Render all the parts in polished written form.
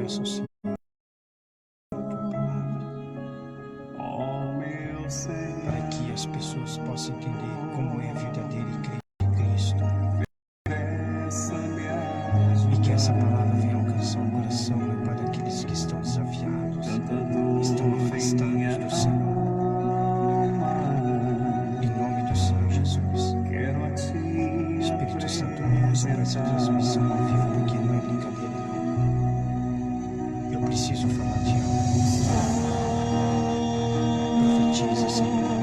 peço ao Senhor a tua palavra, para que as pessoas possam entender como é verdadeiro e crer em Cristo. E que essa palavra venha alcançar o coração, meu Pai, daqueles que estão desafiados, estão afastados do Senhor. Em nome do Senhor Jesus. Espírito Santo, me usa para essa transmissão ao vivo, porque não é brincadeira, não. Eu preciso falar de algo. Profetiza, Senhor,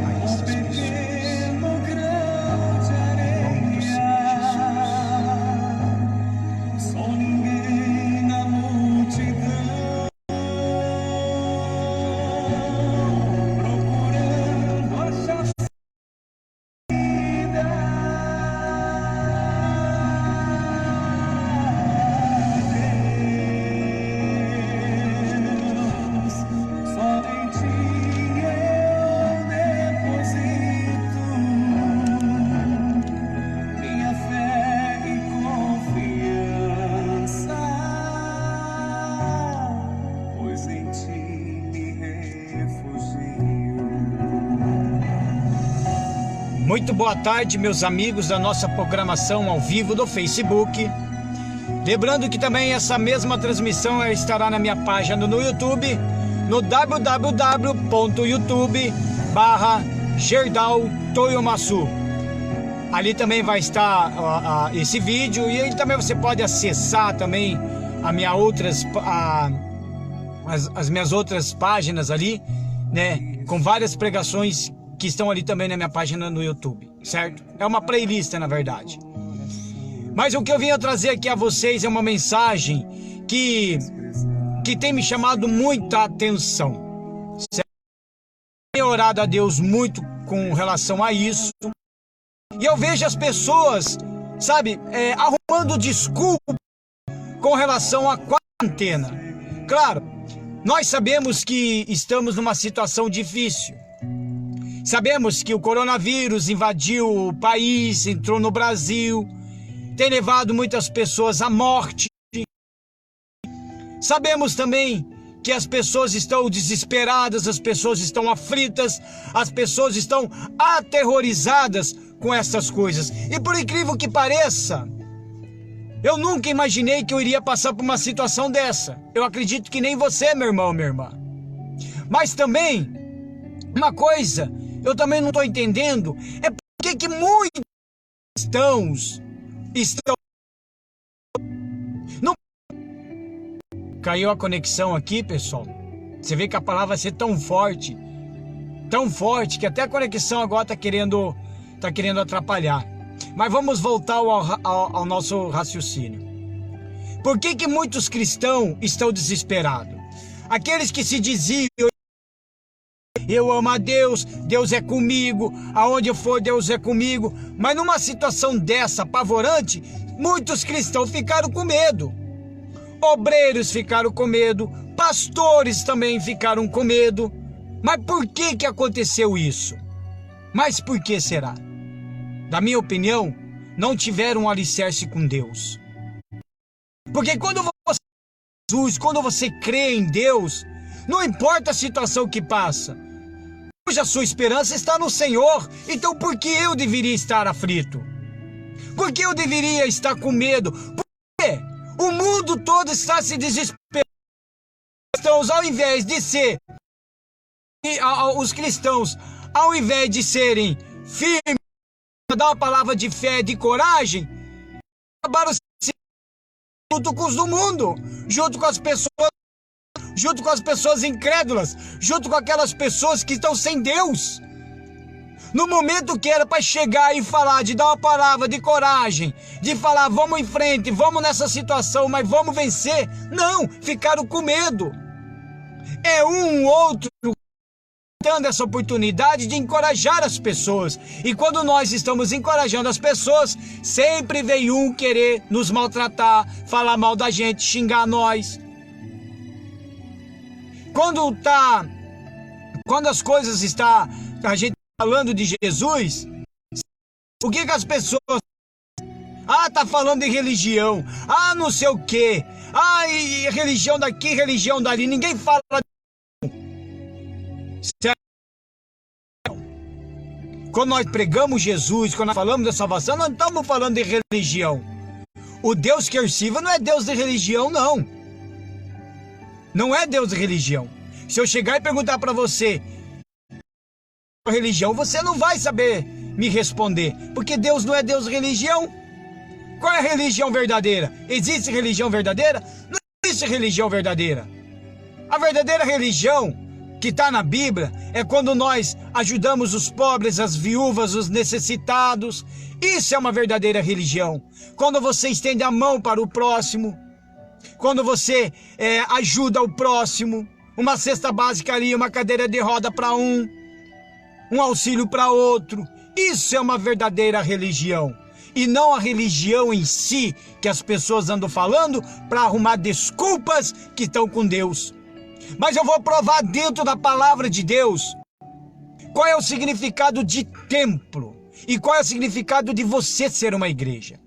a estas pessoas. Em nome do Senhor Jesus. Só ninguém na multidão, procurando achar vida. Deus, só em ti eu deposito minha fé e confiança, pois em ti me refugio. Muito boa tarde, meus amigos da nossa programação ao vivo do Facebook. Lembrando que também essa mesma transmissão estará na minha página no YouTube, no www.youtube.com/Gerdau Toyomaçu. Ali também vai estar esse vídeo, e aí também você pode acessar também as minhas outras páginas ali, né, com várias pregações que estão ali também na minha página no YouTube, certo? É uma playlist, na verdade. Mas o que eu vim trazer aqui a vocês é uma mensagem que tem me chamado muita atenção, certo? Tenho orado a Deus muito com relação a isso, e eu vejo as pessoas, sabe, arrumando desculpa com relação à quarentena. Claro, nós sabemos que estamos numa situação difícil. Sabemos que o coronavírus invadiu o país, entrou no Brasil, tem levado muitas pessoas à morte. Sabemos também que as pessoas estão desesperadas, as pessoas estão aflitas, as pessoas estão aterrorizadas com essas coisas. E por incrível que pareça, eu nunca imaginei que eu iria passar por uma situação dessa. Eu acredito que nem você, meu irmão, minha irmã. Mas também, uma coisa, eu também não estou entendendo, é porque que muitos cristãos estão... Não... Caiu a conexão aqui, pessoal. Você vê que a palavra vai ser tão forte que até a conexão agora está querendo atrapalhar. Mas vamos voltar ao nosso raciocínio. Por que muitos cristãos estão desesperados? Aqueles que se diziam: eu amo a Deus, Deus é comigo, aonde eu for Deus é comigo. Mas numa situação dessa apavorante, muitos cristãos ficaram com medo. Obreiros ficaram com medo, pastores também ficaram com medo. Mas por que aconteceu isso? Mas por que será? Da minha opinião, não tiveram um alicerce com Deus. Porque quando você crê em Deus, não importa a situação que passa, cuja sua esperança está no Senhor. Então por que eu deveria estar aflito? Por que eu deveria estar com medo? Por quê? O mundo todo está se desesperando. Ao invés de ser... Os cristãos, ao invés de serem firmes, dar uma palavra de fé, de coragem, acabaram junto com os do mundo, junto com as pessoas incrédulas, junto com aquelas pessoas que estão sem Deus. No momento que era para chegar e falar, de dar uma palavra de coragem, de falar, vamos em frente, vamos nessa situação, mas vamos vencer, não, ficaram com medo. É um outro dando essa oportunidade de encorajar as pessoas. E quando nós estamos encorajando as pessoas, sempre vem um querer nos maltratar, falar mal da gente, xingar nós. Quando as coisas está a gente falando de Jesus, o que as pessoas... tá falando de religião, não sei o quê, Ai, religião daqui, religião dali. Ninguém fala. Quando nós pregamos Jesus, quando nós falamos da salvação, nós não estamos falando de religião. O Deus que eu sirvo não é Deus de religião, não. Não é Deus de religião. Se eu chegar e perguntar para você religião, você não vai saber me responder, porque Deus não é Deus de religião. Qual é a religião verdadeira? Existe religião verdadeira? Não existe religião verdadeira. A verdadeira religião que está na Bíblia é quando nós ajudamos os pobres, as viúvas, os necessitados. Isso é uma verdadeira religião. Quando você estende a mão para o próximo, quando você ajuda o próximo, uma cesta básica ali, uma cadeira de roda para um auxílio para outro. Isso é uma verdadeira religião. E não a religião em si que as pessoas andam falando para arrumar desculpas que estão com Deus. Mas eu vou provar dentro da palavra de Deus qual é o significado de templo e qual é o significado de você ser uma igreja.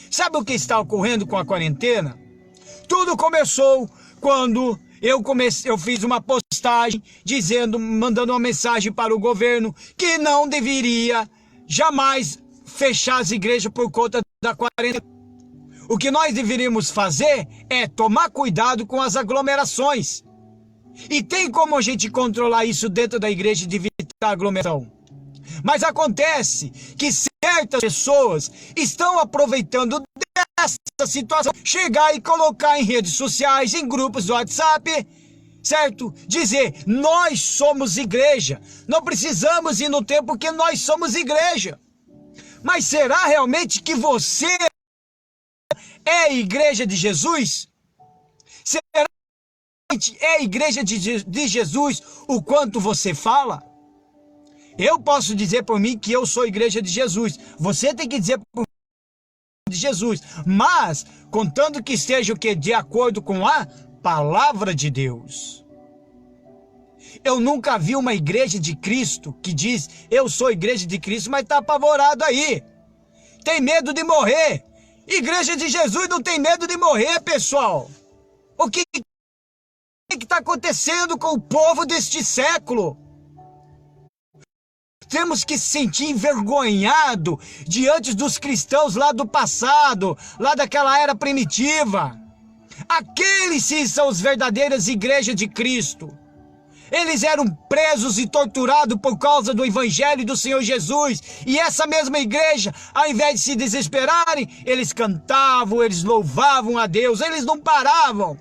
Sabe o que está ocorrendo com a quarentena? Tudo começou quando eu fiz uma postagem mandando uma mensagem para o governo que não deveria jamais fechar as igrejas por conta da quarentena. O que nós deveríamos fazer é tomar cuidado com as aglomerações. E tem como a gente controlar isso dentro da igreja de evitar aglomeração. Mas acontece que certas pessoas estão aproveitando dessa situação, chegar e colocar em redes sociais, em grupos do WhatsApp, certo? Dizer, nós somos igreja, não precisamos ir no templo porque nós somos igreja. Mas será realmente que você é a igreja de Jesus? Será que é a igreja de Jesus o quanto você fala? Eu posso dizer por mim que eu sou igreja de Jesus. Você tem que dizer por mim de Jesus. Mas, contando que esteja o quê? De acordo com a palavra de Deus. Eu nunca vi uma igreja de Cristo que diz, eu sou igreja de Cristo, mas está apavorado aí. Tem medo de morrer. Igreja de Jesus não tem medo de morrer, pessoal. O que está acontecendo com o povo deste século? Temos que se sentir envergonhado diante dos cristãos lá do passado, lá daquela era primitiva. Aqueles sim são as verdadeiras igrejas de Cristo. Eles eram presos e torturados por causa do evangelho do Senhor Jesus. E essa mesma igreja, ao invés de se desesperarem, eles cantavam, eles louvavam a Deus, eles não paravam.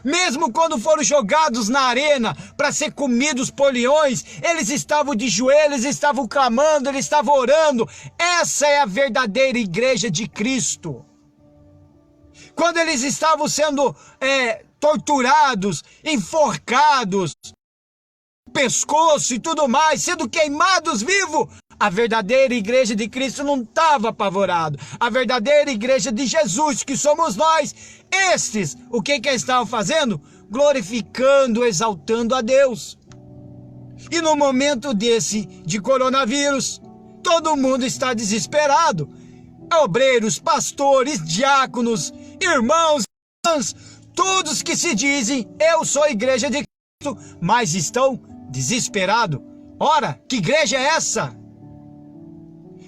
Mesmo quando foram jogados na arena para ser comidos por leões, eles estavam de joelhos, eles estavam clamando, eles estavam orando. Essa é a verdadeira igreja de Cristo. Quando eles estavam sendo torturados, enforcados, pescoço e tudo mais, sendo queimados vivos, a verdadeira igreja de Cristo não estava apavorada. A verdadeira igreja de Jesus, que somos nós, estes, o que eles estavam fazendo? Glorificando, exaltando a Deus. E no momento desse de coronavírus, todo mundo está desesperado. Obreiros, pastores, diáconos, irmãos, irmãs, todos que se dizem, eu sou igreja de Cristo, mas estão desesperados. Ora, que igreja é essa?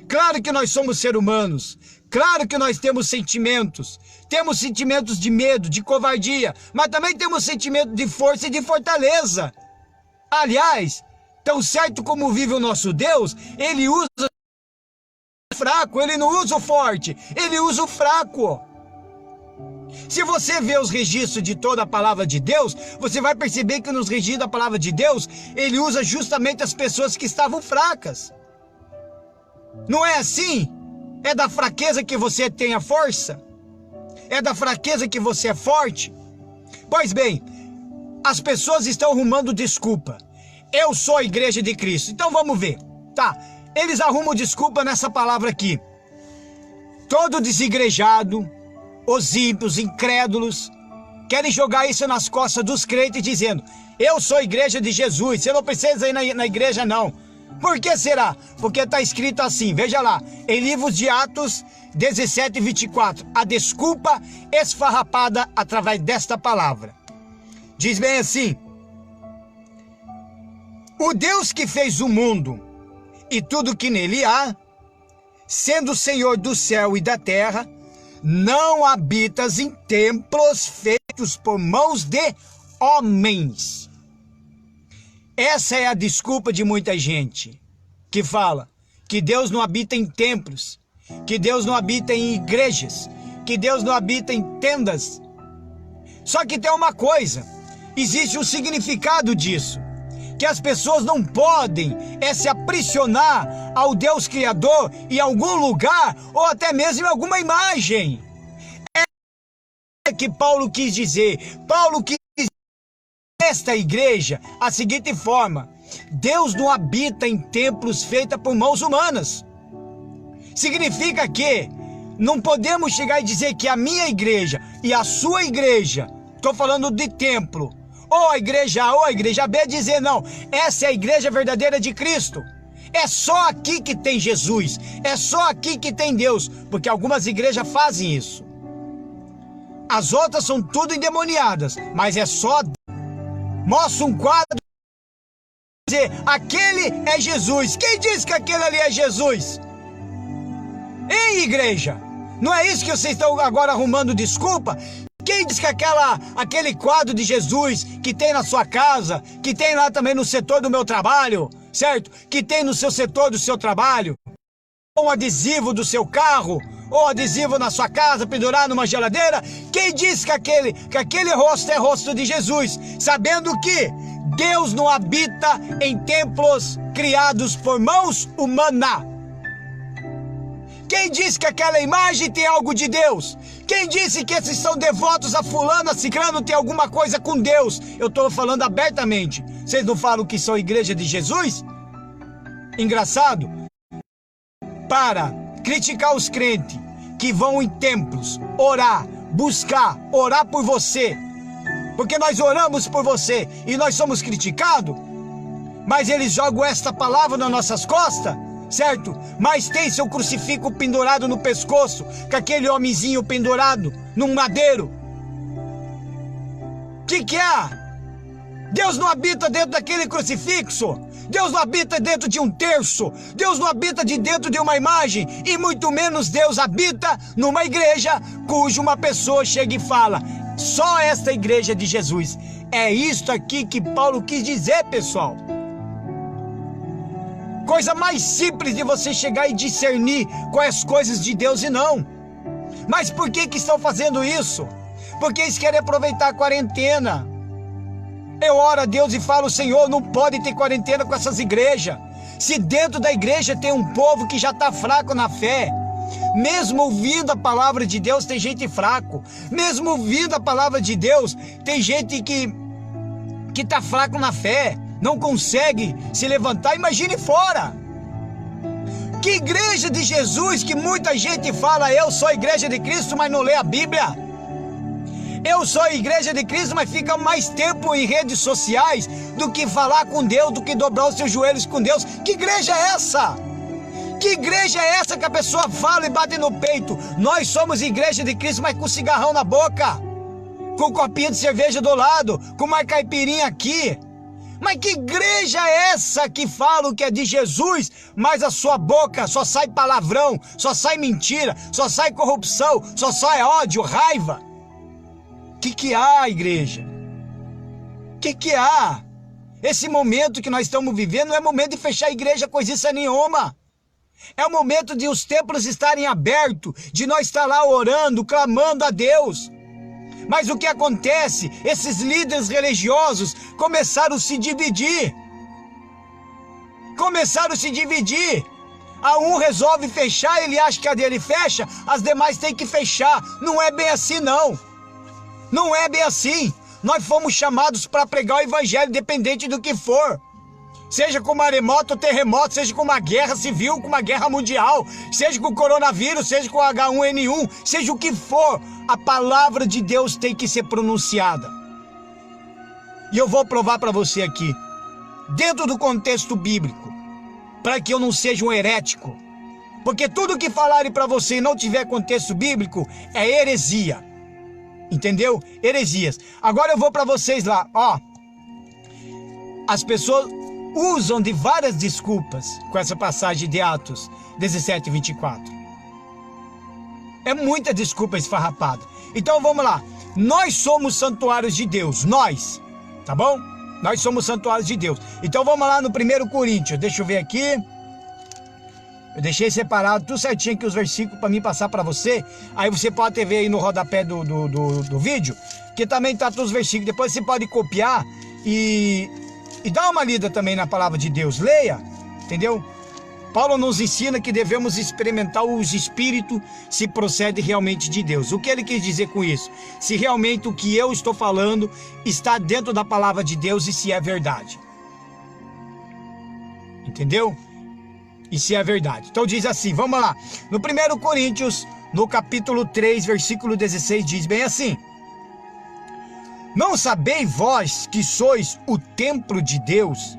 Claro que nós somos seres humanos, claro que nós temos sentimentos de medo, de covardia, mas também temos sentimento de força e de fortaleza. Aliás, tão certo como vive o nosso Deus, Ele usa o fraco, Ele não usa o forte, Ele usa o fraco. Se você vê os registros de toda a palavra de Deus, você vai perceber que nos registros da palavra de Deus, Ele usa justamente as pessoas que estavam fracas. Não é assim? É da fraqueza que você tem a força? É da fraqueza que você é forte? Pois bem, as pessoas estão arrumando desculpa. Eu sou a igreja de Cristo. Então vamos ver. Tá, eles arrumam desculpa nessa palavra aqui. Todo desigrejado, os ímpios, incrédulos, querem jogar isso nas costas dos crentes dizendo, eu sou a igreja de Jesus, você não precisa ir na igreja não. Por que será? Porque está escrito assim, veja lá, em livros de Atos, 17 e 24. A desculpa esfarrapada através desta palavra. Diz bem assim: o Deus que fez o mundo e tudo que nele há, sendo o Senhor do céu e da terra, não habitas em templos feitos por mãos de homens. Essa é a desculpa de muita gente que fala que Deus não habita em templos, que Deus não habita em igrejas, que Deus não habita em tendas. Só que tem uma coisa, existe um significado disso, que as pessoas não podem se aprisionar ao Deus Criador em algum lugar ou até mesmo em alguma imagem. É que Paulo quis dizer. Paulo quis dizer nesta igreja a seguinte forma: Deus não habita em templos feitos por mãos humanas. Significa que não podemos chegar e dizer que a minha igreja e a sua igreja, estou falando de templo, ou a igreja A ou a igreja B, dizer não, essa é a igreja verdadeira de Cristo. É só aqui que tem Jesus, é só aqui que tem Deus, porque algumas igrejas fazem isso. As outras são tudo endemoniadas, mas é só... Mostra um quadro, dizer, aquele é Jesus. Quem diz que aquele ali é Jesus? Ei, igreja, não é isso que vocês estão agora arrumando desculpa? Quem diz que aquele quadro de Jesus que tem na sua casa, que tem lá também no setor do meu trabalho, certo? Que tem no seu setor do seu trabalho, ou adesivo do seu carro, ou adesivo na sua casa, pendurar numa geladeira, quem diz que aquele rosto é rosto de Jesus, sabendo que Deus não habita em templos criados por mãos humanas? Quem disse que aquela imagem tem algo de Deus? Quem disse que esses são devotos a fulano, a ciclano, tem alguma coisa com Deus? Eu estou falando abertamente. Vocês não falam que são igreja de Jesus? Engraçado. Para criticar os crentes que vão em templos, orar, buscar, orar por você. Porque nós oramos por você e nós somos criticados. Mas eles jogam esta palavra nas nossas costas. Certo? Mas tem seu crucifixo pendurado no pescoço, com aquele homenzinho pendurado num madeiro. Que há? Deus não habita dentro daquele crucifixo. Deus não habita dentro de um terço. Deus não habita dentro de uma imagem. E muito menos Deus habita numa igreja cuja uma pessoa chega e fala: só esta igreja de Jesus. É isto aqui que Paulo quis dizer, pessoal. Coisa mais simples de você chegar e discernir quais coisas de Deus e não. Mas por que estão fazendo isso? Porque eles querem aproveitar a quarentena. Eu oro a Deus e falo: Senhor, não pode ter quarentena com essas igrejas. Se dentro da igreja tem um povo que já está fraco na fé, mesmo ouvindo a palavra de Deus, tem gente fraco. Mesmo ouvindo a palavra de Deus, tem gente que está fraco na fé, não consegue se levantar. Imagine fora. Que igreja de Jesus que muita gente fala: eu sou a igreja de Cristo, mas não lê a Bíblia. Eu sou a igreja de Cristo, mas fica mais tempo em redes sociais do que falar com Deus, do que dobrar os seus joelhos com Deus. Que igreja é essa? Que igreja é essa que a pessoa fala e bate no peito: nós somos igreja de Cristo, mas com cigarrão na boca, com um copinho de cerveja do lado, com uma caipirinha aqui? Mas que igreja é essa que fala que é de Jesus, mas a sua boca só sai palavrão, só sai mentira, só sai corrupção, só sai ódio, raiva? Que há, igreja? Que há? Esse momento que nós estamos vivendo não é momento de fechar a igreja coisiça nenhuma. É o momento de os templos estarem abertos, de nós estar lá orando, clamando a Deus. Mas o que acontece? Esses líderes religiosos começaram a se dividir. A um resolve fechar, ele acha que a dele fecha, as demais têm que fechar. Não é bem assim, não. Não é bem assim. Nós fomos chamados para pregar o evangelho, independente do que for. Seja com maremoto ou terremoto, seja com uma guerra civil, com uma guerra mundial, seja com o coronavírus, seja com o H1N1, seja o que for, a palavra de Deus tem que ser pronunciada. E eu vou provar para você aqui, dentro do contexto bíblico, para que eu não seja um herético, Porque tudo que falarem para você e não tiver contexto bíblico é heresia. Entendeu? Heresias. Agora eu vou para vocês lá, ó. As pessoas usam de várias desculpas com essa passagem de Atos 17 e 24. É muita desculpa esfarrapada. Então vamos lá. Nós somos santuários de Deus. Nós. Tá bom? Nós somos santuários de Deus. Então vamos lá no 1 Coríntios. Deixa eu ver aqui. Eu deixei separado tudo certinho aqui os versículos para mim passar para você. Aí você pode ver aí no rodapé do vídeo, que também tá todos os versículos. Depois você pode copiar e dar uma lida também na palavra de Deus. Leia, entendeu? Paulo nos ensina que devemos experimentar os espíritos se procede realmente de Deus. O que ele quis dizer com isso? Se realmente o que eu estou falando está dentro da palavra de Deus e se é verdade. Entendeu? E se é verdade. Então diz assim, vamos lá. No 1 Coríntios, no capítulo 3, versículo 16, diz bem assim: não sabeis vós que sois o templo de Deus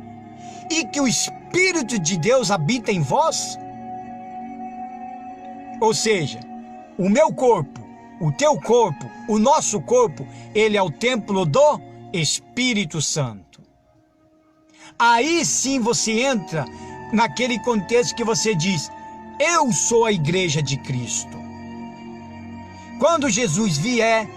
e que o Espírito de Deus habita em vós? Ou seja, o meu corpo, o teu corpo, o nosso corpo, ele é o templo do Espírito Santo. Aí sim você entra naquele contexto que você diz, eu sou a igreja de Cristo. Quando Jesus vier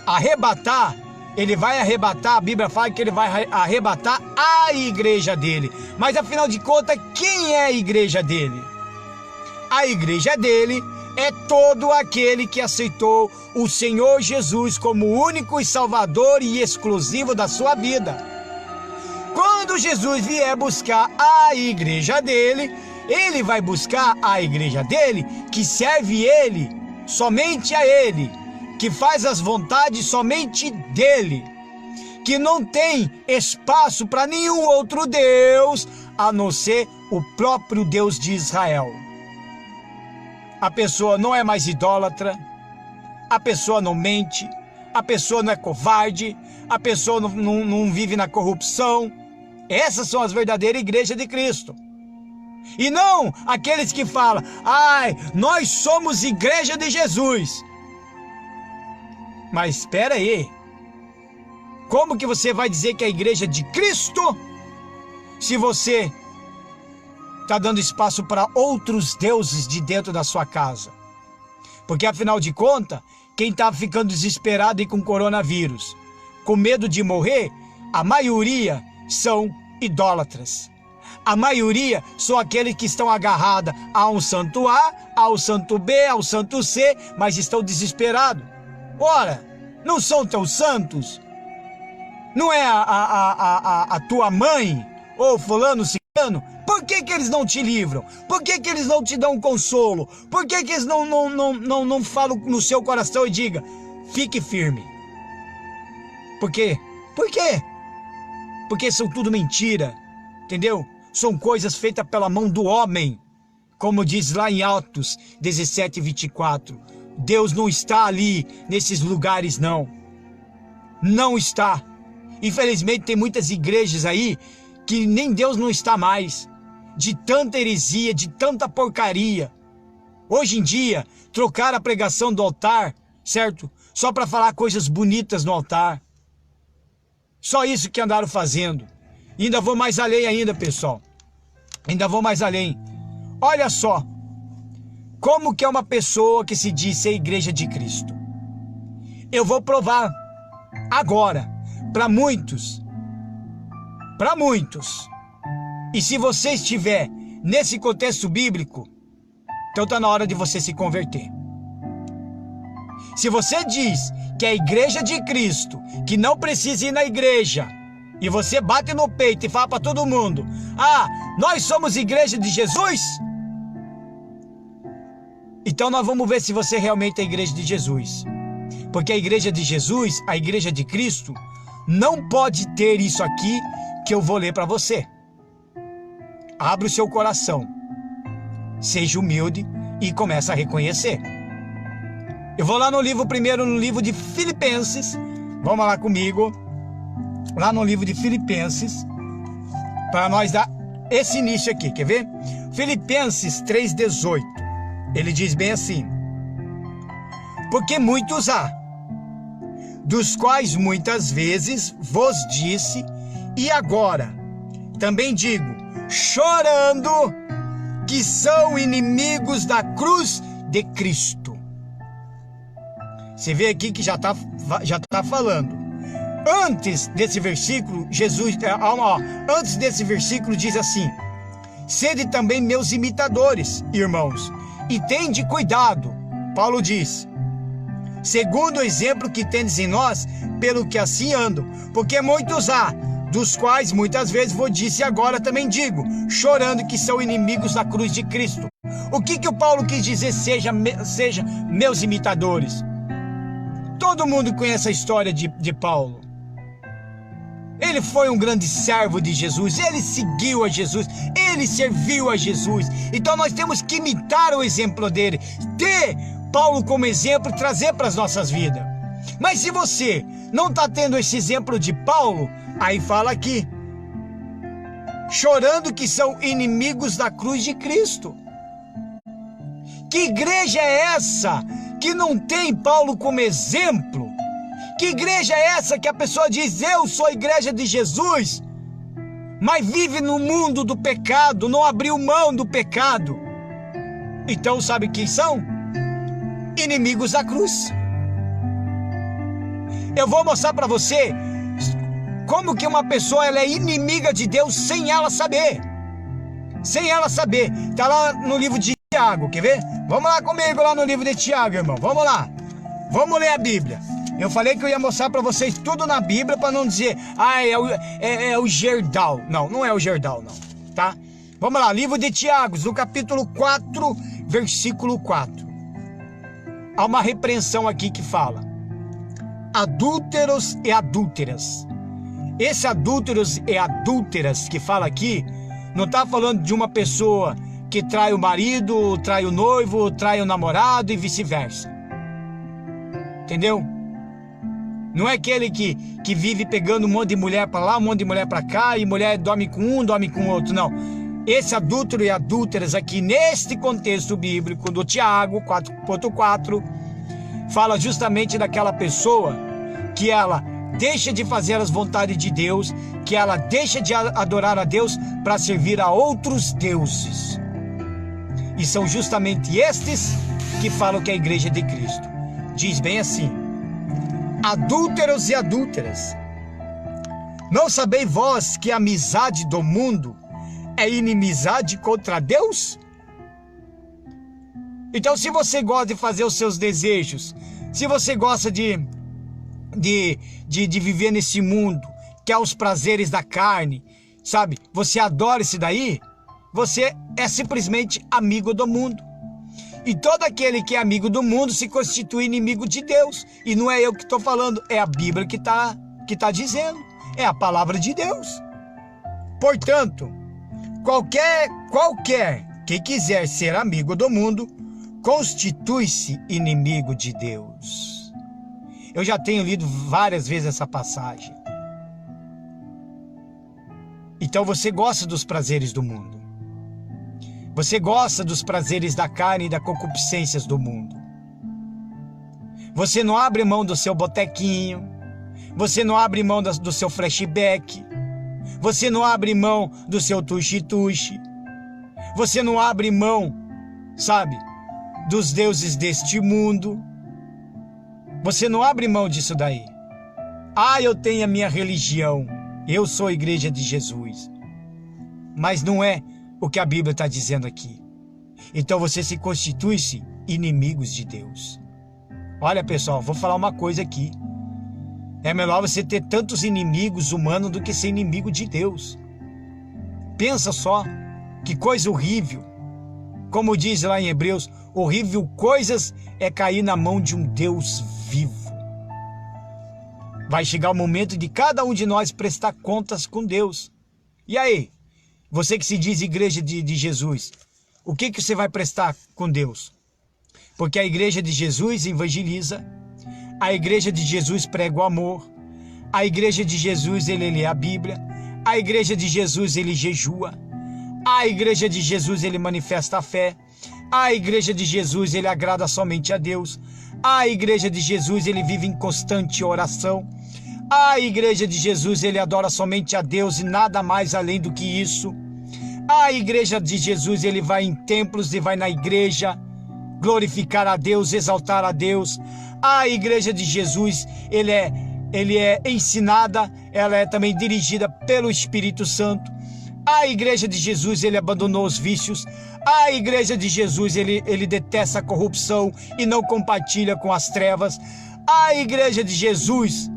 arrebatar, ele vai arrebatar, a Bíblia fala que ele vai arrebatar a igreja dele. Mas afinal de contas, quem é a igreja dele? A igreja dele é todo aquele que aceitou o Senhor Jesus como único e salvador e exclusivo da sua vida. Quando Jesus vier buscar a igreja dele, ele vai buscar a igreja dele que serve ele, somente a ele, que faz as vontades somente dele, que não tem espaço para nenhum outro Deus, a não ser o próprio Deus de Israel. A pessoa não é mais idólatra, a pessoa não mente, a pessoa não é covarde, a pessoa não vive na corrupção. Essas são as verdadeiras igrejas de Cristo. E não aqueles que falam, ai, nós somos igreja de Jesus. Mas espera aí, como que você vai dizer que é a igreja de Cristo se você está dando espaço para outros deuses de dentro da sua casa? Porque afinal de contas, quem está ficando desesperado e com coronavírus, com medo de morrer, a maioria são idólatras. A maioria são aqueles que estão agarrados a um santo A, ao santo B, ao santo C, mas estão desesperados. Ora, não são teus santos? Não é a tua mãe, ou fulano, ciclano? Por que eles não te livram? Por que eles não te dão consolo? Por que eles não falam no seu coração e digam, fique firme? Por quê? Por quê? Porque são tudo mentira, entendeu? São coisas feitas pela mão do homem, como diz lá em Atos 17, 24. Deus não está ali, nesses lugares não. Não está. Infelizmente tem muitas igrejas aí, que nem Deus não está mais. De tanta heresia, de tanta porcaria. Hoje em dia, trocaram a pregação do altar, certo? Só para falar coisas bonitas no altar. Só isso que andaram fazendo. E ainda vou mais além ainda, pessoal. Ainda vou mais além. Olha só. Como que é uma pessoa que se diz ser igreja de Cristo? Eu vou provar agora. Para muitos. Para muitos. E se você estiver nesse contexto bíblico, então está na hora de você se converter. Se você diz que é a igreja de Cristo, que não precisa ir na igreja, e você bate no peito e fala para todo mundo, ah, nós somos igreja de Jesus? Então nós vamos ver se você realmente é a igreja de Jesus. Porque a igreja de Jesus, a igreja de Cristo, não pode ter isso aqui que eu vou ler para você. Abra o seu coração, seja humilde e comece a reconhecer. Eu vou lá no livro, primeiro no livro de Filipenses, vamos lá comigo, lá no livro de Filipenses, para nós dar esse início aqui, quer ver? Filipenses 3,18. Ele diz bem assim: porque muitos há, dos quais muitas vezes vos disse, e agora também digo, chorando, que são inimigos da cruz de Cristo. Você vê aqui que já tá falando. Antes desse versículo, antes desse versículo diz assim: sede também meus imitadores, irmãos, e tende cuidado, Paulo diz, segundo o exemplo que tendes em nós, pelo que assim andam, porque muitos há, dos quais muitas vezes vos disse, agora também digo, chorando, que são inimigos da cruz de Cristo. O que o Paulo quis dizer, seja meus imitadores? Todo mundo conhece a história de Paulo. Ele foi um grande servo de Jesus, ele seguiu a Jesus, ele serviu a Jesus. Então nós temos que imitar o exemplo dele, ter Paulo como exemplo e trazer para as nossas vidas. Mas se você não está tendo esse exemplo de Paulo, aí fala aqui, chorando, que são inimigos da cruz de Cristo. Que igreja é essa que não tem Paulo como exemplo? Que igreja é essa que a pessoa diz, eu sou a igreja de Jesus, mas vive no mundo do pecado, não abriu mão do pecado? Então sabe quem são? Inimigos da cruz. Eu vou mostrar para você como que uma pessoa ela é inimiga de Deus sem ela saber. Sem ela saber. Está lá no livro de Tiago, quer ver? Vamos lá comigo lá no livro de Tiago, irmão. Vamos lá. Vamos ler a Bíblia. Eu falei que eu ia mostrar para vocês tudo na Bíblia para não dizer, é o Gerdau. Não, não é o Gerdau, não, tá? Vamos lá, livro de Tiago, no capítulo 4, versículo 4. Há uma repreensão aqui que fala, adúlteros e adúlteras. Esse adúlteros e adúlteras que fala aqui, não está falando de uma pessoa que trai o marido, trai o noivo, trai o namorado e vice-versa. Entendeu? Não é aquele que vive pegando um monte de mulher para lá, um monte de mulher para cá, e mulher dorme com um, dorme com outro, não. Esse adúltero e adúlteras aqui, neste contexto bíblico do Tiago 4.4, fala justamente daquela pessoa que ela deixa de fazer as vontades de Deus, que ela deixa de adorar a Deus para servir a outros deuses. E são justamente estes que falam que é a igreja de Cristo. Diz bem assim, adúlteros e adúlteras, não sabeis vós que a amizade do mundo é inimizade contra Deus? Então, se você gosta de fazer os seus desejos, se você gosta de viver nesse mundo, que é os prazeres da carne, sabe? Você adora isso daí, você é simplesmente amigo do mundo. E todo aquele que é amigo do mundo se constitui inimigo de Deus. E não é eu que estou falando, é a Bíblia que tá dizendo. É a palavra de Deus. Portanto, qualquer que quiser ser amigo do mundo, constitui-se inimigo de Deus. Eu já tenho lido várias vezes essa passagem. Então você gosta dos prazeres do mundo. Você gosta dos prazeres da carne e das concupiscências do mundo. Você não abre mão do seu botequinho. Você não abre mão do seu flashback. Você não abre mão do seu tuxi-tuxi. Você não abre mão, sabe, dos deuses deste mundo. Você não abre mão disso daí. Eu tenho a minha religião. Eu sou a igreja de Jesus. Mas não é o que a Bíblia está dizendo aqui. Então você se constitui-se inimigos de Deus. Olha, pessoal, vou falar uma coisa aqui. É melhor você ter tantos inimigos humanos do que ser inimigo de Deus. Pensa só, que coisa horrível. Como diz lá em Hebreus, horrível coisas é cair na mão de um Deus vivo. Vai chegar o momento de cada um de nós prestar contas com Deus. E aí? Você que se diz igreja de Jesus, o que você vai prestar com Deus? Porque a igreja de Jesus evangeliza, a igreja de Jesus prega o amor, a igreja de Jesus ele lê a Bíblia, a igreja de Jesus ele jejua, A igreja de Jesus, ele manifesta a fé. A igreja de Jesus, ele agrada somente a Deus. A igreja de Jesus, ele vive em constante oração. A igreja de Jesus, ele adora somente a Deus e nada mais além do que isso. A igreja de Jesus, ele vai em templos e vai na igreja glorificar a Deus, exaltar a Deus. A igreja de Jesus, ele é ensinada, ela é também dirigida pelo Espírito Santo. A igreja de Jesus, ele abandonou os vícios. A igreja de Jesus, ele detesta a corrupção e não compartilha com as trevas. A igreja de Jesus,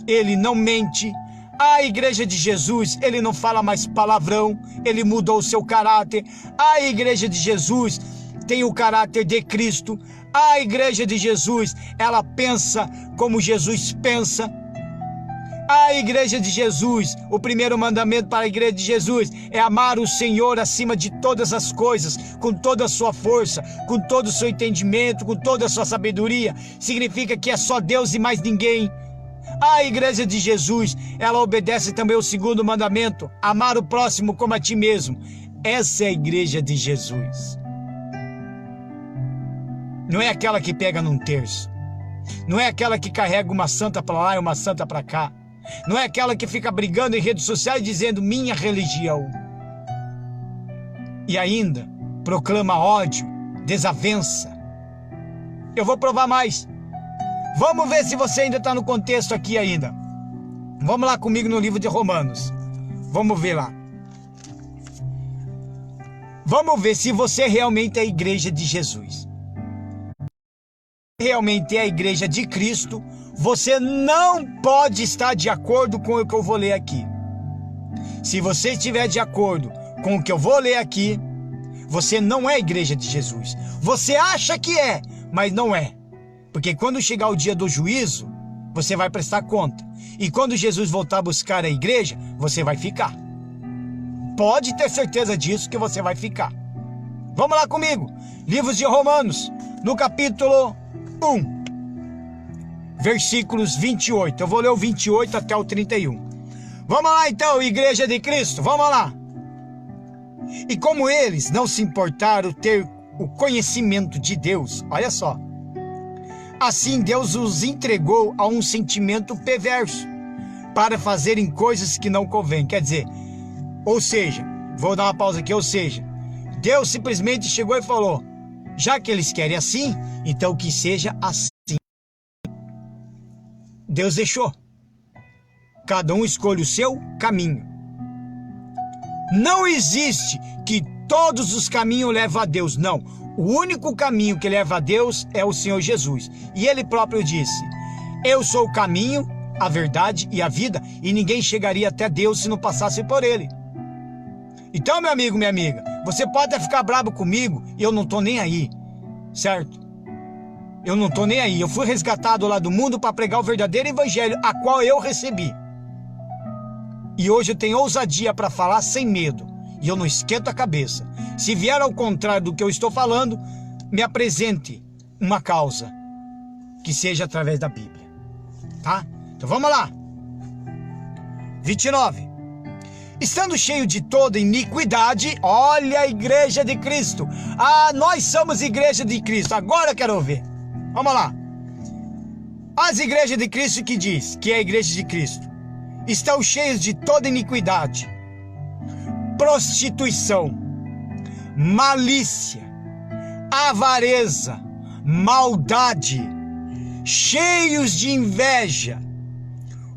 ele não mente. A igreja de Jesus, ele não fala mais palavrão, ele mudou o seu caráter. A igreja de Jesus tem o caráter de Cristo. A igreja de Jesus, ela pensa como Jesus pensa. A igreja de Jesus, o primeiro mandamento para a igreja de Jesus é amar o Senhor acima de todas as coisas, com toda a sua força, com todo o seu entendimento, com toda a sua sabedoria. Significa que é só Deus e mais ninguém. A igreja de Jesus, ela obedece também o segundo mandamento, amar o próximo como a ti mesmo. Essa é a igreja de Jesus. Não é aquela que pega num terço. Não é aquela que carrega uma santa para lá e uma santa para cá. Não é aquela que fica brigando em redes sociais dizendo minha religião. E ainda proclama ódio, desavença. Eu vou provar mais. Vamos ver se você ainda está no contexto aqui ainda. Vamos lá comigo no livro de Romanos. Vamos ver lá. Vamos ver se você realmente é a igreja de Jesus. Realmente é a igreja de Cristo. Você não pode estar de acordo com o que eu vou ler aqui. Se você estiver de acordo com o que eu vou ler aqui, você não é a igreja de Jesus. Você acha que é, mas não é. Porque quando chegar o dia do juízo, você vai prestar conta. E quando Jesus voltar a buscar a igreja, você vai ficar. Pode ter certeza disso que você vai ficar. Vamos lá comigo. Livros de Romanos, no capítulo 1. Versículos 28. Eu vou ler o 28 até o 31. Vamos lá então, igreja de Cristo, vamos lá. E como eles não se importaram ter o conhecimento de Deus, olha só. Assim Deus os entregou a um sentimento perverso, para fazerem coisas que não convém. Quer dizer, ou seja, vou dar uma pausa aqui, ou seja, Deus simplesmente chegou e falou, já que eles querem assim, então que seja assim. Deus deixou. Cada um escolhe o seu caminho. Não existe que todos os caminhos levam a Deus, não. O único caminho que leva a Deus é o Senhor Jesus. E Ele próprio disse, eu sou o caminho, a verdade e a vida, e ninguém chegaria até Deus se não passasse por Ele. Então, meu amigo, minha amiga, você pode até ficar bravo comigo, eu não estou nem aí, certo? Eu não estou nem aí. Eu fui resgatado lá do mundo para pregar o verdadeiro evangelho, a qual eu recebi. E hoje eu tenho ousadia para falar sem medo. E eu não esquento a cabeça. Se vier ao contrário do que eu estou falando, me apresente uma causa que seja através da Bíblia. Tá? Então vamos lá. 29. Estando cheio de toda iniquidade, olha a igreja de Cristo. Ah, nós somos igreja de Cristo. Agora eu quero ouvir. Vamos lá. As igrejas de Cristo que diz que é a igreja de Cristo estão cheias de toda iniquidade, prostituição, malícia, avareza, maldade, cheios de inveja,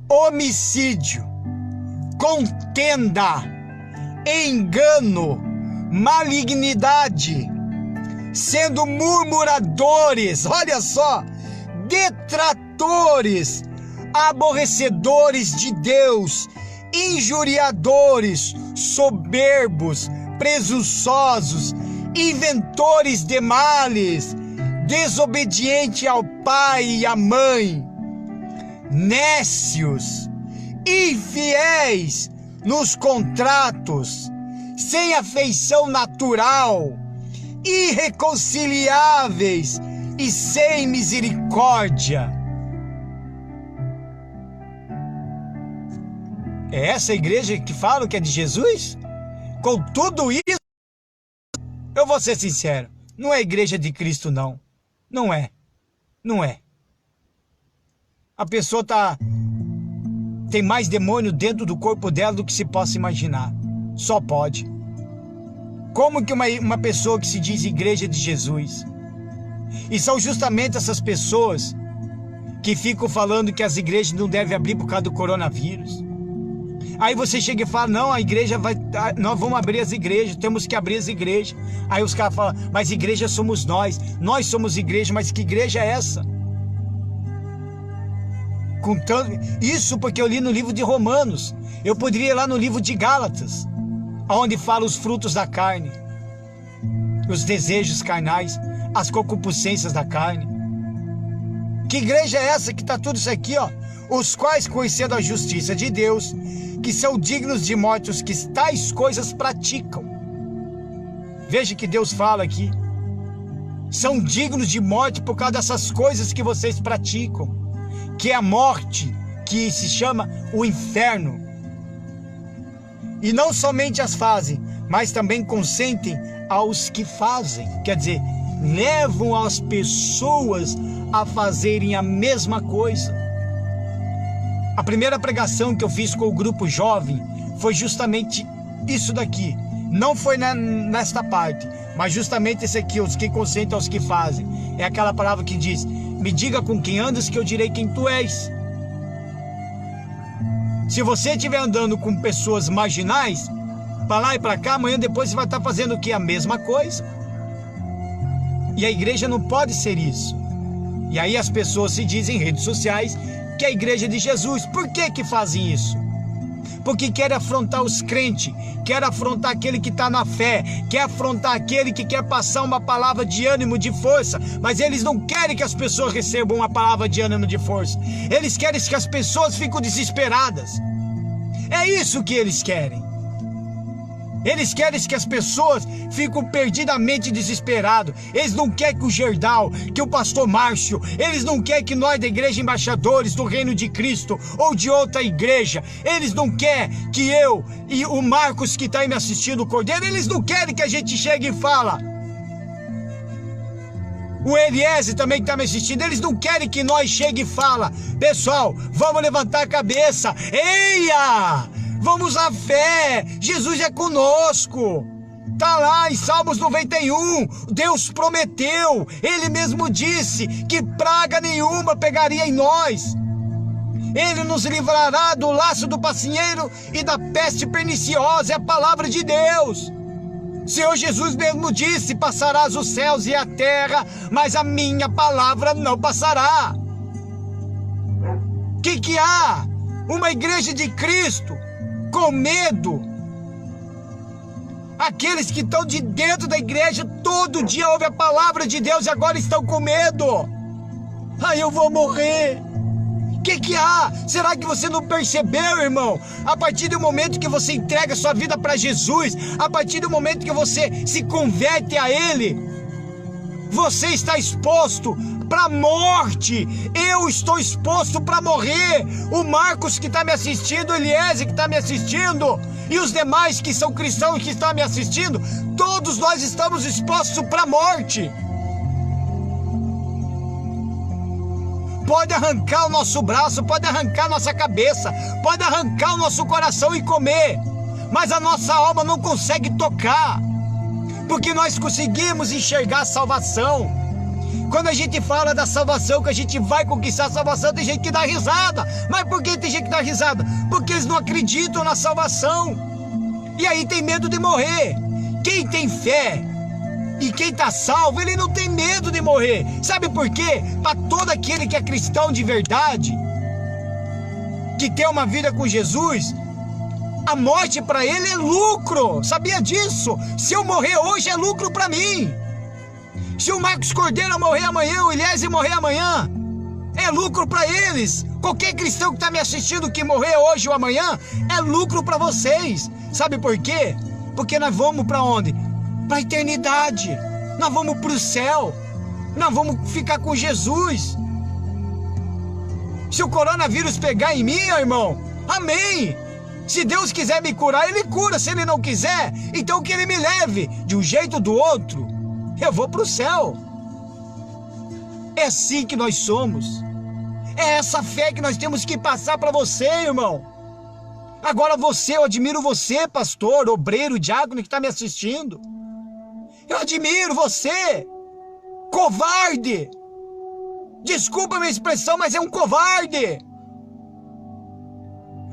homicídio, contenda, engano, malignidade, sendo murmuradores, olha só, detratores, aborrecedores de Deus, injuriadores, soberbos, presunçosos, inventores de males, desobediente ao pai e à mãe, nécios, infiéis nos contratos, sem afeição natural, irreconciliáveis e sem misericórdia. É essa igreja que fala que é de Jesus? Com tudo isso, eu vou ser sincero, não é a igreja de Cristo não. Não é. Não é. A pessoa tem mais demônio dentro do corpo dela do que se possa imaginar. Só pode. Como que uma pessoa que se diz igreja de Jesus, e são justamente essas pessoas que ficam falando que as igrejas não devem abrir por causa do coronavírus. Aí você chega e fala, não, a igreja nós vamos abrir as igrejas, temos que abrir as igrejas. Aí os caras falam, mas igreja somos nós somos igreja, mas que igreja é essa? Isso porque eu li no livro de Romanos, eu poderia ir lá no livro de Gálatas, onde fala os frutos da carne, os desejos carnais, as concupiscências da carne. Que igreja é essa que está tudo isso aqui, ó? Os quais, conhecendo a justiça de Deus, que são dignos de morte os que tais coisas praticam. Veja que Deus fala aqui. São dignos de morte por causa dessas coisas que vocês praticam. Que é a morte, que se chama o inferno. E não somente as fazem, mas também consentem aos que fazem. Quer dizer, levam as pessoas a fazerem a mesma coisa. A primeira pregação que eu fiz com o grupo jovem foi justamente isso daqui. Não foi nesta parte, mas justamente esse aqui, os que consentam aos que fazem. É aquela palavra que diz, me diga com quem andas que eu direi quem tu és. Se você estiver andando com pessoas marginais, para lá e para cá, amanhã depois você vai estar fazendo o que? A mesma coisa. E a igreja não pode ser isso. E aí as pessoas se dizem em redes sociais que é a igreja de Jesus. Por que fazem isso? Porque quer afrontar os crentes, quer afrontar aquele que está na fé, quer afrontar aquele que quer passar uma palavra de ânimo, de força, mas eles não querem que as pessoas recebam uma palavra de ânimo, de força. Eles querem que as pessoas fiquem desesperadas. É isso que eles querem. Eles querem que as pessoas fiquem perdidamente desesperadas. Eles não querem que o Gerdau, que o pastor Márcio, eles não querem que nós da igreja embaixadores do reino de Cristo ou de outra igreja, eles não querem que eu e o Marcos que está aí me assistindo, o Cordeiro, eles não querem que a gente chegue e fala. O Eliese também que está me assistindo, eles não querem que nós chegue e fala, pessoal, vamos levantar a cabeça, eia! Vamos à fé, Jesus é conosco. Está lá em Salmos 91, Deus prometeu, Ele mesmo disse que praga nenhuma pegaria em nós. Ele nos livrará do laço do passarinheiro e da peste perniciosa, é a palavra de Deus. Senhor Jesus mesmo disse, passarás os céus e a terra, mas a minha palavra não passará. Que há? Uma igreja de Cristo com medo. Aqueles que estão de dentro da igreja todo dia ouvem a palavra de Deus e agora estão com medo. Eu vou morrer. Que há? Será que você não percebeu, irmão? A partir do momento que você entrega sua vida para Jesus, a partir do momento que você se converte a Ele, você está exposto para a morte. Eu estou exposto para morrer. O Marcos que está me assistindo, o Eliese que está me assistindo, e os demais que são cristãos que estão me assistindo, todos nós estamos expostos para a morte. Pode arrancar o nosso braço, pode arrancar nossa cabeça, pode arrancar o nosso coração e comer, mas a nossa alma não consegue tocar, porque nós conseguimos enxergar a salvação. Quando a gente fala da salvação, que a gente vai conquistar a salvação, tem gente que dá risada. Mas por que tem gente que dá risada? Porque eles não acreditam na salvação. E aí tem medo de morrer. Quem tem fé e quem está salvo, ele não tem medo de morrer. Sabe por quê? Para todo aquele que é cristão de verdade, que tem uma vida com Jesus, a morte para ele é lucro. Sabia disso? Se eu morrer hoje é lucro para mim. Se o Marcos Cordeiro morrer amanhã, o Eliese morrer amanhã, é lucro para eles. Qualquer cristão que está me assistindo que morrer hoje ou amanhã, é lucro para vocês. Sabe por quê? Porque nós vamos para onde? Para a eternidade. Nós vamos para o céu. Nós vamos ficar com Jesus. Se o coronavírus pegar em mim, irmão, amém. Se Deus quiser me curar, Ele cura. Se Ele não quiser, então que Ele me leve. De um jeito ou do outro, eu vou para o céu. É assim que nós somos. É essa fé que nós temos que passar para você, irmão. Agora você, eu admiro você, pastor, obreiro, diácono que está me assistindo. Eu admiro você, covarde. Desculpa a minha expressão, mas é um covarde.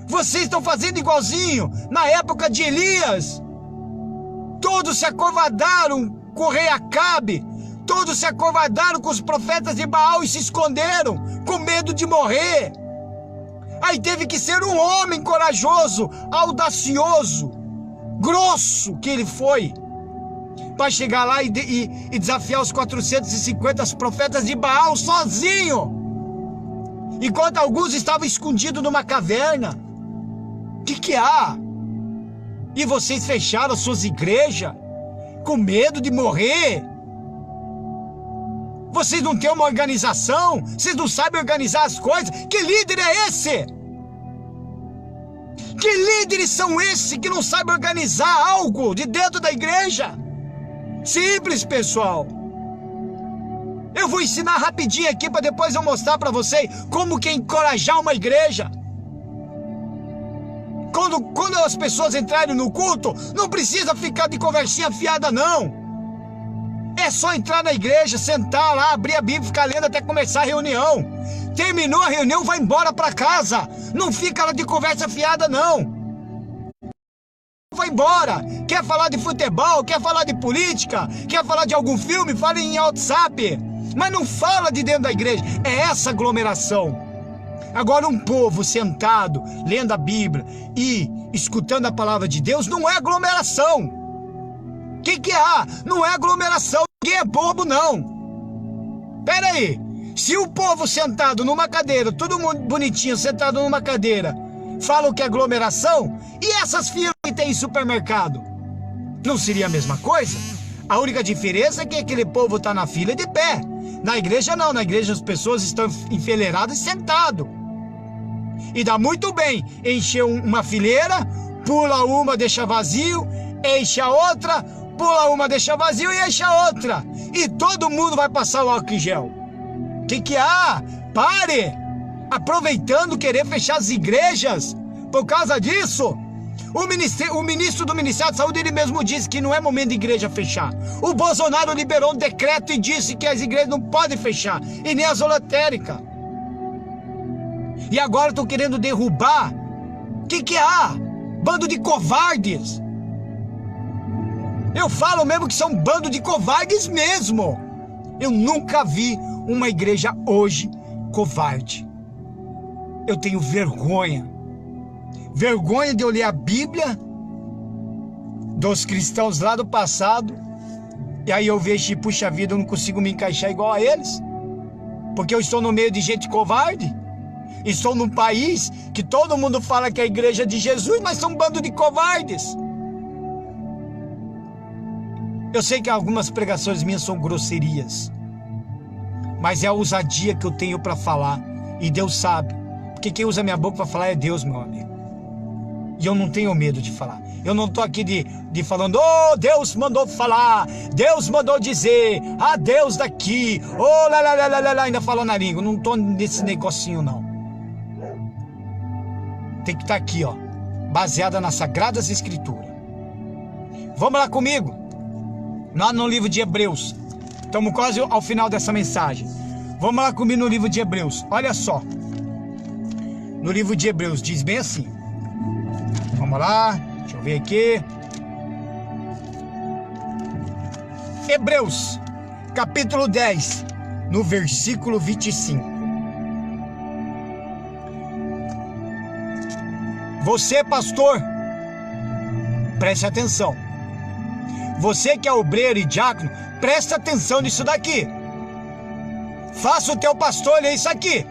Vocês estão fazendo igualzinho na época de Elias. Todos se acovardaram com o rei Acabe. Todos se acovardaram com os profetas de Baal e se esconderam com medo de morrer. Aí teve que ser um homem corajoso, audacioso, grosso que ele foi, para chegar lá e desafiar os 450 profetas de Baal sozinho. Enquanto alguns estavam escondidos numa caverna. O que há? E vocês fecharam as suas igrejas com medo de morrer? Vocês não têm uma organização? Vocês não sabem organizar as coisas? Que líder é esse? Que líderes são esses que não sabem organizar algo de dentro da igreja? Simples, pessoal. Eu vou ensinar rapidinho aqui para depois eu mostrar para vocês como que encorajar uma igreja. Quando as pessoas entrarem no culto, não precisa ficar de conversinha fiada, não. É só entrar na igreja, sentar lá, abrir a Bíblia, ficar lendo até começar a reunião. Terminou a reunião, vai embora para casa. Não fica lá de conversa fiada, não. Vai embora. Quer falar de futebol, quer falar de política, quer falar de algum filme, fala em WhatsApp. Mas não fala de dentro da igreja. É essa aglomeração. Agora um povo sentado, lendo a Bíblia e escutando a palavra de Deus, não é aglomeração. O que há? Não é aglomeração. Ninguém é bobo, não. Pera aí. Se o povo sentado numa cadeira, todo mundo bonitinho, sentado numa cadeira, falam que é aglomeração, e essas filas que tem em supermercado? Não seria a mesma coisa? A única diferença é que aquele povo está na fila de pé. Na igreja não. Na igreja as pessoas estão enfileiradas e sentadas. E dá muito bem encher uma fileira, pula uma, deixa vazio, enche a outra, pula uma, deixa vazio e enche a outra. E todo mundo vai passar o álcool em gel. O que há? Pare! Aproveitando querer fechar as igrejas por causa disso. O ministro do Ministério da Saúde, ele mesmo disse que não é momento de igreja fechar. O Bolsonaro liberou um decreto e disse que as igrejas não podem fechar, e nem as lotéricas. E agora estão querendo derrubar. O que há? Bando de covardes. Eu falo mesmo que são um bando de covardes mesmo. Eu nunca vi uma igreja hoje covarde. Eu tenho vergonha. Vergonha de eu ler a Bíblia dos cristãos lá do passado. E aí eu vejo, puxa vida, eu não consigo me encaixar igual a eles. Porque eu estou no meio de gente covarde. Estou num país que todo mundo fala que é a igreja de Jesus, mas são um bando de covardes. Eu sei que algumas pregações minhas são grosserias, mas é a ousadia que eu tenho para falar. E Deus sabe. Porque quem usa minha boca para falar é Deus, meu amigo. E eu não tenho medo de falar. Eu não estou aqui de falando, oh, Deus mandou falar, Deus mandou dizer, ah, Deus daqui, oh, lá, lá, lá, lá, lá, ainda falando na língua. Não estou nesse negocinho, não. Tem que estar aqui, ó, baseada nas Sagradas Escrituras. Vamos lá comigo, lá no livro de Hebreus. Estamos quase ao final dessa mensagem. Vamos lá comigo no livro de Hebreus. Olha só. No livro de Hebreus diz bem assim. Vamos lá, deixa eu ver aqui. Hebreus, capítulo 10, no versículo 25. Você, pastor, preste atenção. Você que é obreiro e diácono, preste atenção nisso daqui. Faça o teu pastor ler isso aqui.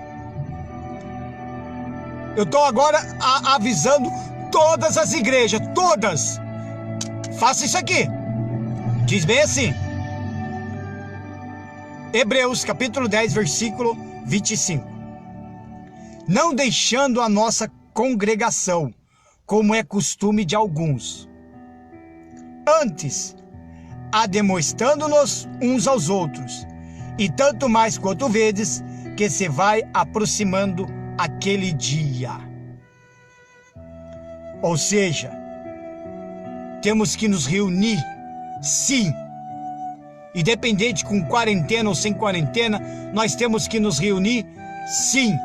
Eu estou agora avisando todas as igrejas, todas. Faça isso aqui. Diz bem assim. Hebreus capítulo 10, versículo 25. Não deixando a nossa congregação, como é costume de alguns. Antes, ademoestando-nos uns aos outros, e tanto mais quanto vedes que se vai aproximando aquele dia. Ou seja, temos que nos reunir, sim. Independente com quarentena ou sem quarentena, nós temos que nos reunir, sim.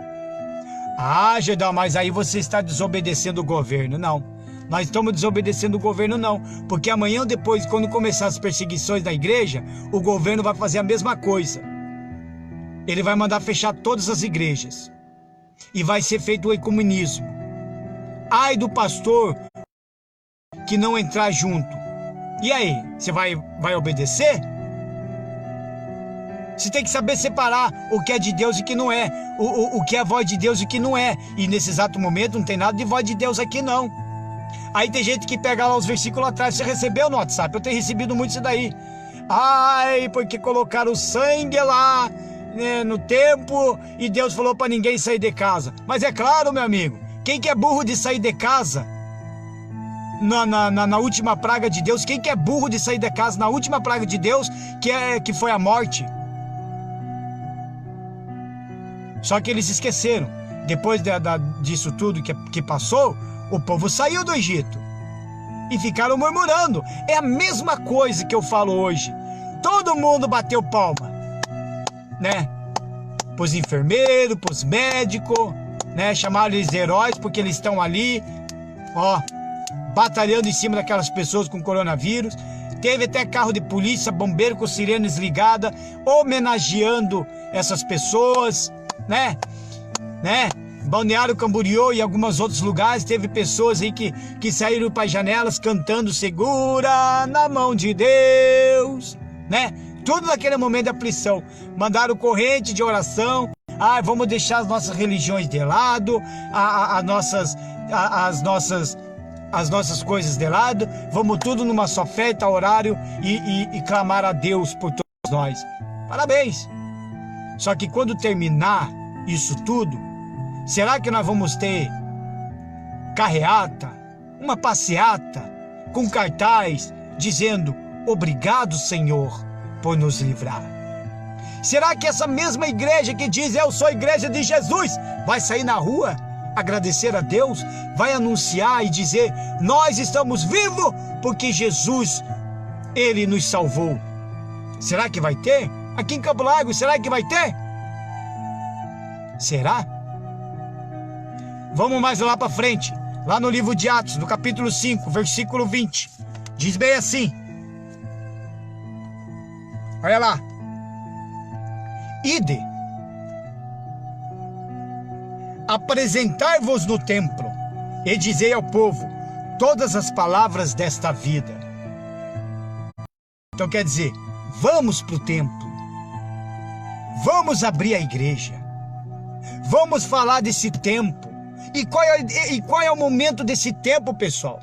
Ah, Gedal, mas aí você está desobedecendo o governo. Não, nós estamos desobedecendo o governo não, porque amanhã ou depois, quando começar as perseguições da igreja, o governo vai fazer a mesma coisa. Ele vai mandar fechar todas as igrejas e vai ser feito o ecumenismo. Ai do pastor que não entrar junto. E aí, você vai obedecer? Você tem que saber separar o que é de Deus e o que não é. O que é a voz de Deus e o que não é. E nesse exato momento não tem nada de voz de Deus aqui não. Aí tem gente que pega lá os versículos atrás. Você recebeu no WhatsApp? Eu tenho recebido muito isso daí. Ai, porque colocaram sangue lá, né, no templo e Deus falou para ninguém sair de casa. Mas é claro, meu amigo, quem que é burro de sair de casa na última praga de Deus? Quem que é burro de sair de casa na última praga de Deus, que foi a morte? Só que eles esqueceram. Depois disso tudo que passou, o povo saiu do Egito e ficaram murmurando. É a mesma coisa que eu falo hoje. Todo mundo bateu palma, né? Pros enfermeiros, pros médicos, né? Chamaram eles de heróis porque eles estão ali, ó, batalhando em cima daquelas pessoas com coronavírus. Teve até carro de polícia, bombeiro com sirenes ligadas, homenageando essas pessoas, né? Balneário Camboriú e alguns outros lugares, teve pessoas aí que saíram para as janelas cantando segura na mão de Deus, né? Tudo naquele momento de aflição. Mandaram corrente de oração. Vamos deixar as nossas religiões de lado, as nossas coisas de lado. Vamos tudo numa só fé, tal horário e clamar a Deus por todos nós. Parabéns! Só que quando terminar isso tudo, será que nós vamos ter carreata, uma passeata com cartaz dizendo obrigado, Senhor, por nos livrar? Será que essa mesma igreja que diz eu sou a igreja de Jesus vai sair na rua agradecer a Deus? Vai anunciar e dizer nós estamos vivos porque Jesus, Ele nos salvou? Será que vai ter? Aqui em Campo Largo, será que vai ter? Será? Vamos mais lá para frente, lá no livro de Atos, no capítulo 5, versículo 20. Diz bem assim. Olha lá. Ide, apresentai-vos no templo e dizei ao povo todas as palavras desta vida. Então quer dizer, vamos para o templo, vamos abrir a igreja, vamos falar desse tempo. E qual é o momento desse tempo, pessoal?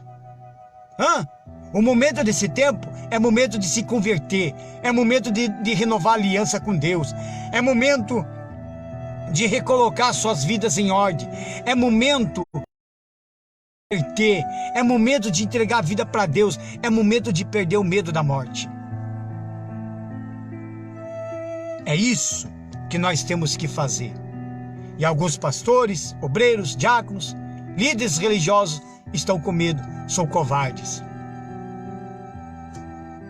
O momento desse tempo é momento de se converter, é momento de renovar a aliança com Deus, é momento de recolocar suas vidas em ordem, é momento de converter, é momento de entregar a vida para Deus, é momento de perder o medo da morte. É isso que nós temos que fazer. E alguns pastores, obreiros, diáconos, líderes religiosos estão com medo, são covardes.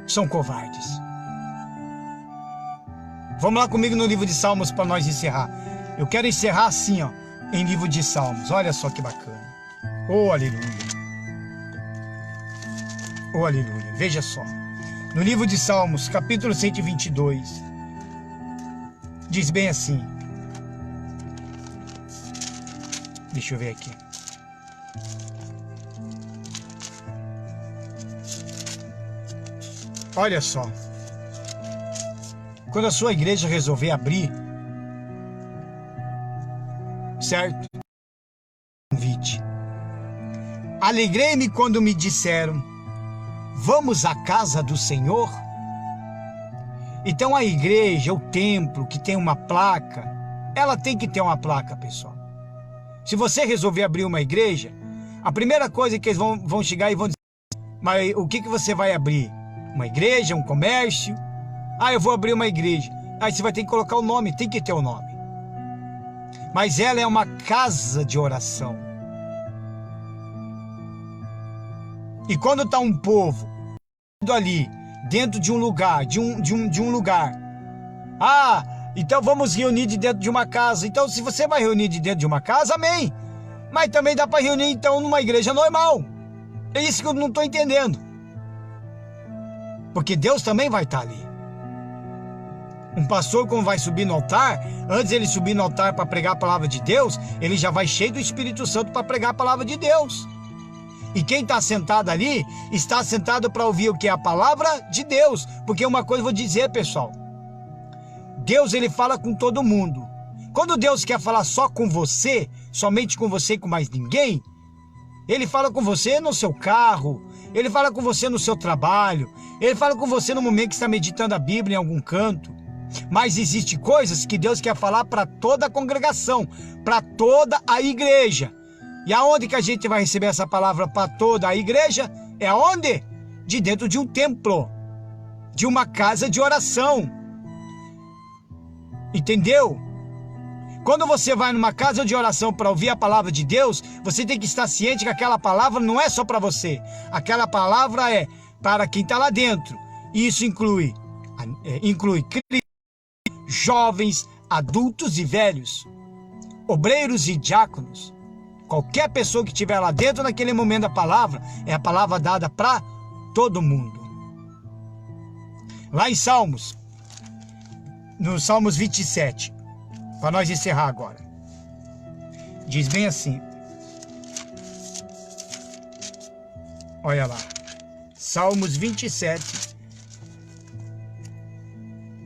São covardes. Vamos lá comigo no livro de Salmos para nós encerrar. Eu quero encerrar assim, ó, em livro de Salmos. Olha só que bacana. Oh, aleluia. Oh, aleluia. Veja só. No livro de Salmos, capítulo 122, diz bem assim. Deixa eu ver aqui. Olha só. Quando a sua igreja resolver abrir, certo? Convite. Alegrei-me quando me disseram, vamos à casa do Senhor? Então a igreja, o templo que tem uma placa, ela tem que ter uma placa, pessoal. Se você resolver abrir uma igreja, A primeira coisa que eles vão chegar e vão dizer: mas o que você vai abrir? Uma igreja, um comércio? Ah, eu vou abrir uma igreja. Aí você vai ter que colocar o nome, tem que ter o nome. Mas ela é uma casa de oração. E quando está um povo ali, dentro de um lugar, de um lugar. Ah, então vamos reunir de dentro de uma casa. Então, se você vai reunir de dentro de uma casa, amém. Mas também dá para reunir, então, numa igreja normal. É isso que eu não estou entendendo. Porque Deus também vai estar ali. Um pastor, quando vai subir no altar, antes ele subir no altar para pregar a palavra de Deus, ele já vai cheio do Espírito Santo para pregar a palavra de Deus. E quem está sentado ali, está sentado para ouvir o que é a palavra de Deus. Porque uma coisa eu vou dizer, pessoal. Deus, ele fala com todo mundo. Quando Deus quer falar só com você, somente com você e com mais ninguém, ele fala com você no seu carro, ele fala com você no seu trabalho, ele fala com você no momento que está meditando a Bíblia em algum canto. Mas existem coisas que Deus quer falar para toda a congregação, para toda a igreja. E aonde que a gente vai receber essa palavra para toda a igreja? É aonde? De dentro de um templo, de uma casa de oração. Entendeu? Quando você vai numa casa de oração para ouvir a palavra de Deus, você tem que estar ciente que aquela palavra não é só para você. Aquela palavra é para quem está lá dentro. E isso inclui jovens, adultos e velhos, obreiros e diáconos. Qualquer pessoa que estiver lá dentro naquele momento da palavra, é a palavra dada para todo mundo. Lá em Salmos, no Salmos 27, para nós encerrar agora, diz bem assim, olha lá, Salmos 27,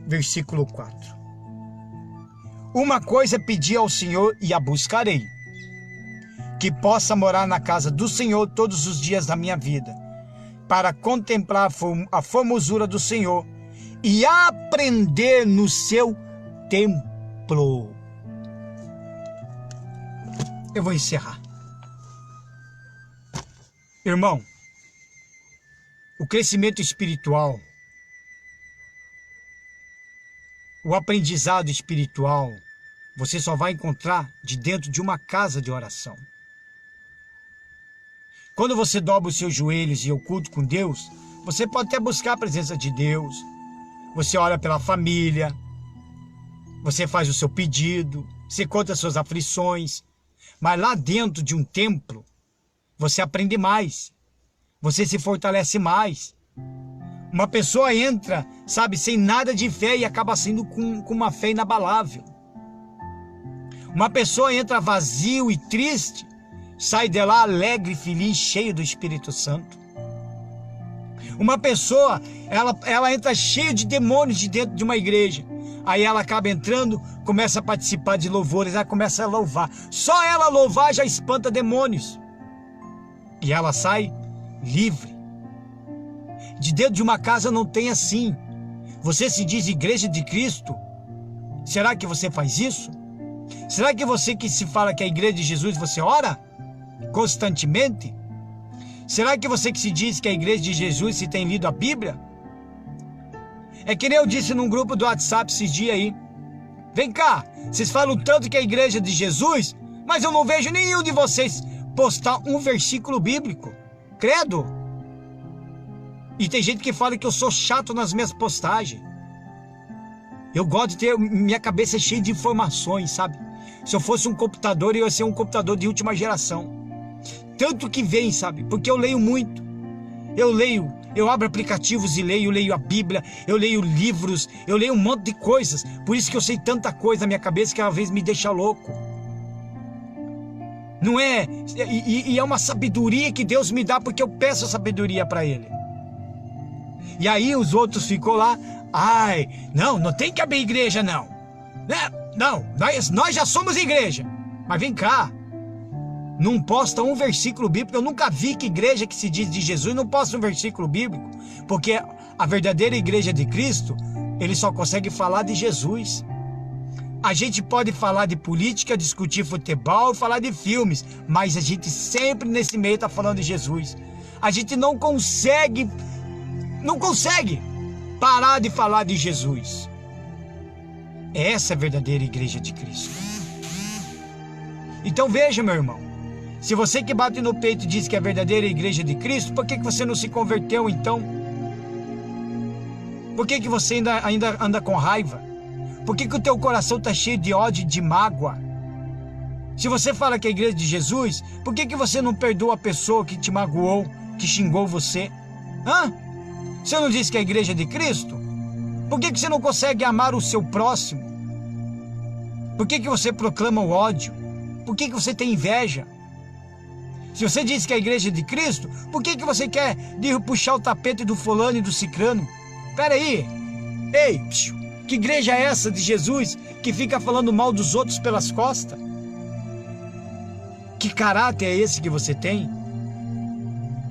versículo 4. Uma coisa pedi ao Senhor e a buscarei, que possa morar na casa do Senhor todos os dias da minha vida, para contemplar a formosura do Senhor e aprender no seu templo. Eu vou encerrar. Irmão, o crescimento espiritual, o aprendizado espiritual, você só vai encontrar de dentro de uma casa de oração. Quando você dobra os seus joelhos e oculta com Deus, você pode até buscar a presença de Deus. Você ora pela família, você faz o seu pedido, você conta as suas aflições. Mas lá dentro de um templo, você aprende mais, você se fortalece mais. Uma pessoa entra, sabe, sem nada de fé e acaba sendo com uma fé inabalável. Uma pessoa entra vazio e triste, sai de lá alegre, feliz, cheio do Espírito Santo. Uma pessoa, ela entra cheia de demônios de dentro de uma igreja. Aí ela acaba entrando, começa a participar de louvores, ela começa a louvar. Só ela louvar já espanta demônios. E ela sai livre. De dentro de uma casa não tem assim. Você se diz igreja de Cristo? Será que você faz isso? Será que você que se fala que é a igreja de Jesus, você ora constantemente? Será que você que se diz que é a igreja de Jesus, se tem lido a Bíblia? É que nem eu disse num grupo do WhatsApp esses dias aí. Vem cá, vocês falam tanto que é a igreja de Jesus, mas eu não vejo nenhum de vocês postar um versículo bíblico. Credo. E tem gente que fala que eu sou chato nas minhas postagens. Eu gosto de ter minha cabeça cheia de informações, sabe? Se eu fosse um computador, eu ia ser um computador de última geração. Tanto que vem, sabe? Porque eu leio muito. Eu abro aplicativos e leio a Bíblia, eu leio livros, eu leio um monte de coisas. Por isso que eu sei tanta coisa na minha cabeça que às vezes me deixa louco. Não é? E é uma sabedoria que Deus me dá porque eu peço a sabedoria para Ele. E aí os outros ficam lá, ai, não tem que abrir igreja não. Não, nós já somos igreja. Mas vem cá. Não posta um versículo bíblico. Eu nunca vi que igreja que se diz de Jesus não posta um versículo bíblico. Porque a verdadeira igreja de Cristo, ele só consegue falar de Jesus. A gente pode falar de política, discutir futebol, falar de filmes, mas a gente sempre nesse meio está falando de Jesus. A gente não consegue parar de falar de Jesus. Essa é a verdadeira igreja de Cristo. Então veja, meu irmão, se você que bate no peito e diz que é a verdadeira igreja de Cristo, por que você não se converteu então? Por que você ainda anda com raiva? Por que o teu coração está cheio de ódio e de mágoa? Se você fala que é a igreja de Jesus, por que você não perdoa a pessoa que te magoou, que xingou você? Você não disse que é a igreja de Cristo? Por que você não consegue amar o seu próximo? Por que você proclama o ódio? Por que você tem inveja? Se você disse que é a igreja de Cristo, por que você quer puxar o tapete do fulano e do cicrano? Espera aí! Ei, que igreja é essa de Jesus que fica falando mal dos outros pelas costas? Que caráter é esse que você tem?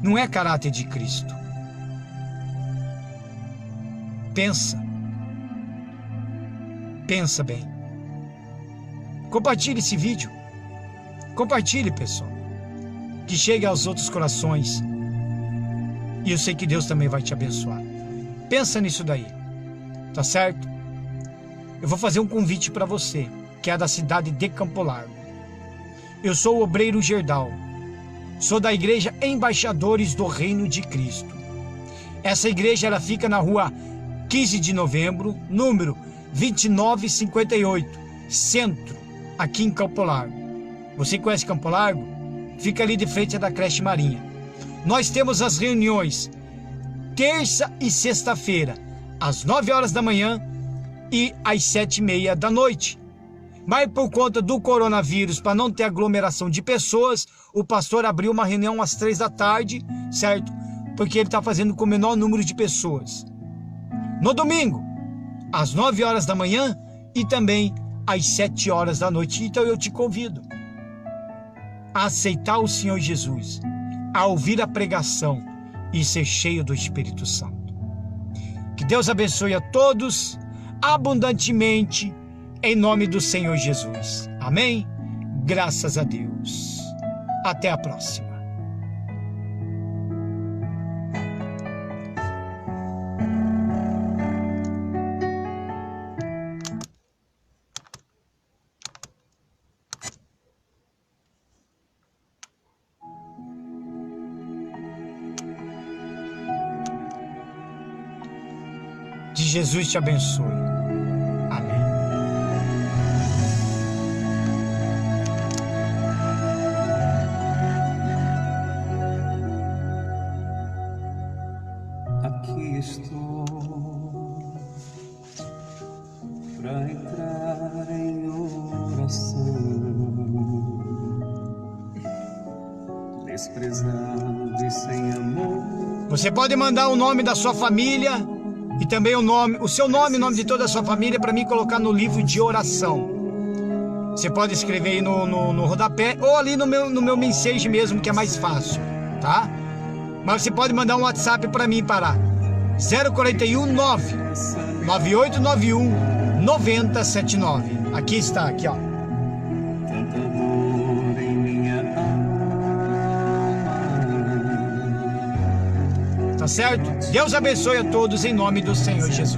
Não é caráter de Cristo. Pensa bem. Compartilhe esse vídeo. Compartilhe, pessoal. Que chegue aos outros corações. E eu sei que Deus também vai te abençoar. Pensa nisso daí. Tá certo? Eu vou fazer um convite para você, que é da cidade de Campo Largo. Eu sou o obreiro Gerdau. Sou da igreja Embaixadores do Reino de Cristo. Essa igreja ela fica na rua 15 de novembro, número 2958, centro, aqui em Campo Largo. Você conhece Campo Largo? Fica ali de frente da creche Marinha. Nós temos as reuniões terça e sexta-feira, às 9 horas da manhã e às 7h30 da noite. Mas por conta do coronavírus, para não ter aglomeração de pessoas, o pastor abriu uma reunião às 3 da tarde, certo? Porque ele está fazendo com o menor número de pessoas. No domingo, às 9 horas da manhã e também às 7 horas da noite. Então eu te convido a aceitar o Senhor Jesus, a ouvir a pregação e ser cheio do Espírito Santo. Que Deus abençoe a todos abundantemente, em nome do Senhor Jesus. Amém? Graças a Deus. Até a próxima. Que Jesus te abençoe. Amém. Aqui estou para entrar em oração, desprezado e sem amor. Você pode mandar o nome da sua família e também o seu nome, o nome de toda a sua família, para mim colocar no livro de oração. Você pode escrever aí no rodapé ou ali no meu mensagem mesmo, que é mais fácil, tá? Mas você pode mandar um WhatsApp para mim para 041 9 9891 9079. Aqui está, aqui ó. Tanta dor em minha alma. Tá certo? Deus abençoe a todos em nome do Senhor Jesus.